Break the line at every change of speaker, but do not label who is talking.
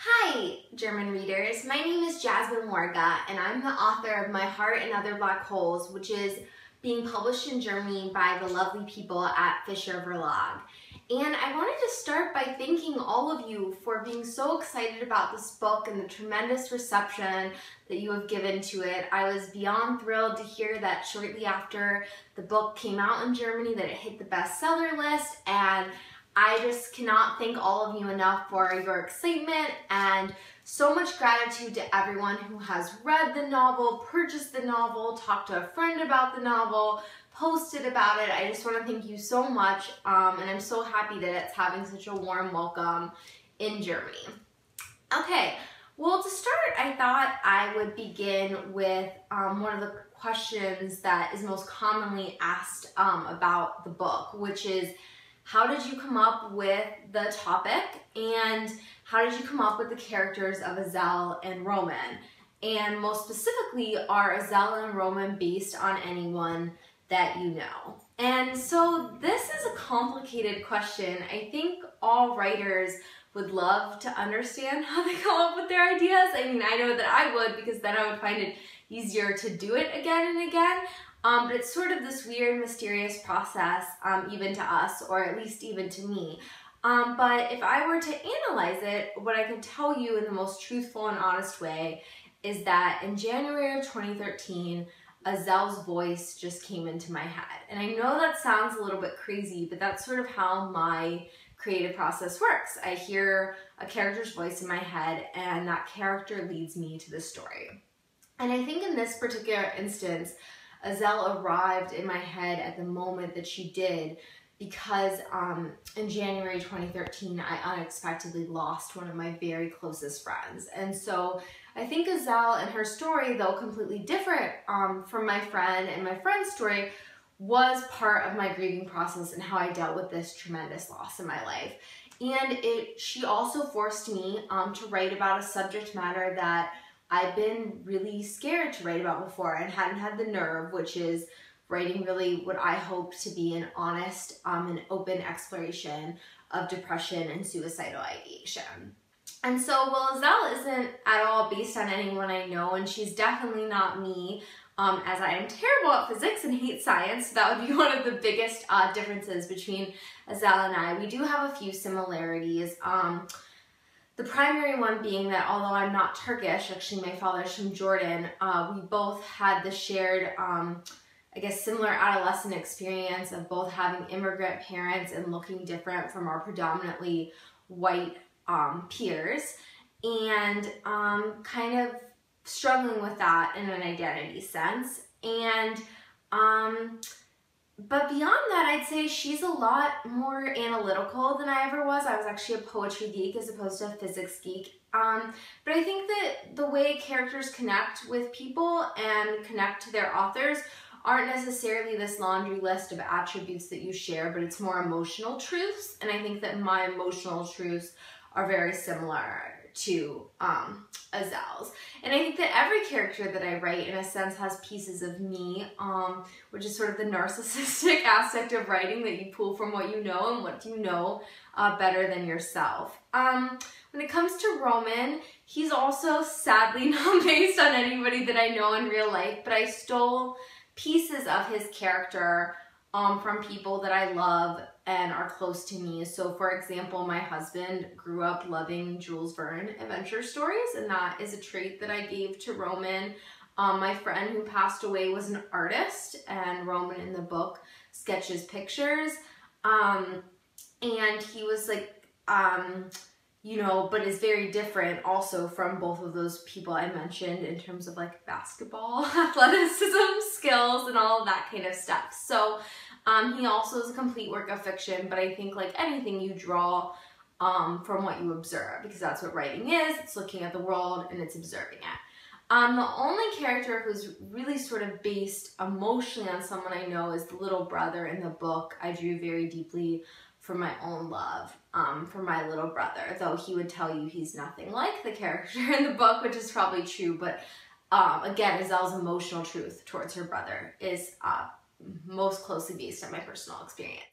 Hi, German readers. My name is Jasmine Warga, and I'm the author of My Heart and Other Black Holes, which is being published in Germany by the lovely people at Fischer Verlag. And I wanted to start by thanking all of you for being so excited about this book and the tremendous reception that you have given to it. I was beyond thrilled to hear that shortly after the book came out in Germany that it hit the bestseller list, and I just cannot thank all of you enough for your excitement, and so much gratitude to everyone who has read the novel, purchased the novel, talked to a friend about the novel, posted about it. I just want to thank you so much, and I'm so happy that it's having such a warm welcome in Germany. Okay, well, to start, I thought I would begin with one of the questions that is most commonly asked about the book, which is, how did you come up with the topic, and how did you come up with the characters of Azel and Roman? And most specifically, are Azel and Roman based on anyone that you know? And so this is a complicated question. I think all writers would love to understand how they come up with their ideas. I mean, I know that I would, because then I would find it easier to do it again and again. But it's sort of this weird, mysterious process, even to us, or at least even to me. But if I were to analyze it, what I can tell you in the most truthful and honest way is that in January of 2013, Azel's voice just came into my head. And I know that sounds a little bit crazy, but that's sort of how my creative process works. I hear a character's voice in my head, and that character leads me to the story. And I think in this particular instance, Azel arrived in my head at the moment that she did because in January 2013, I unexpectedly lost one of my very closest friends. And so I think Azel and her story, though completely different from my friend and my friend's story, was part of my grieving process and how I dealt with this tremendous loss in my life. And she also forced me to write about a subject matter that I've been really scared to write about before and hadn't had the nerve, which is writing really what I hope to be an honest and open exploration of depression and suicidal ideation. And so, while Azel isn't at all based on anyone I know, and she's definitely not me, as I am terrible at physics and hate science, so that would be one of the biggest differences between Azel and I. We do have a few similarities. The primary one being that although I'm not Turkish, actually my father's from Jordan, we both had the shared, I guess, similar adolescent experience of both having immigrant parents and looking different from our predominantly white peers, and kind of struggling with that in an identity sense. And but beyond that, I'd say she's a lot more analytical than I ever was. I was actually a poetry geek as opposed to a physics geek. But I think that the way characters connect with people and connect to their authors aren't necessarily this laundry list of attributes that you share, but it's more emotional truths. And I think that my emotional truths are very similar to Azel's. And I think that every character that I write, in a sense, has pieces of me, which is sort of the narcissistic aspect of writing, that you pull from what you know and what you know better than yourself. When it comes to Roman, he's also sadly not based on anybody that I know in real life, but I stole pieces of his character from people that I love and are close to me. So for example, my husband grew up loving Jules Verne adventure stories, and that is a trait that I gave to Roman. My friend who passed away was an artist, and Roman in the book sketches pictures. And he was like, you know, but is very different also from both of those people I mentioned in terms of like basketball, athleticism, skills, and all of that kind of stuff. So he also is a complete work of fiction, but I think like anything, you draw from what you observe, because that's what writing is. It's looking at the world and it's observing it. The only character who's really sort of based emotionally on someone I know is the little brother in the book. I drew very deeply for my own love for my little brother, though he would tell you he's nothing like the character in the book, which is probably true. But again, Azel's emotional truth towards her brother is most closely based on my personal experience.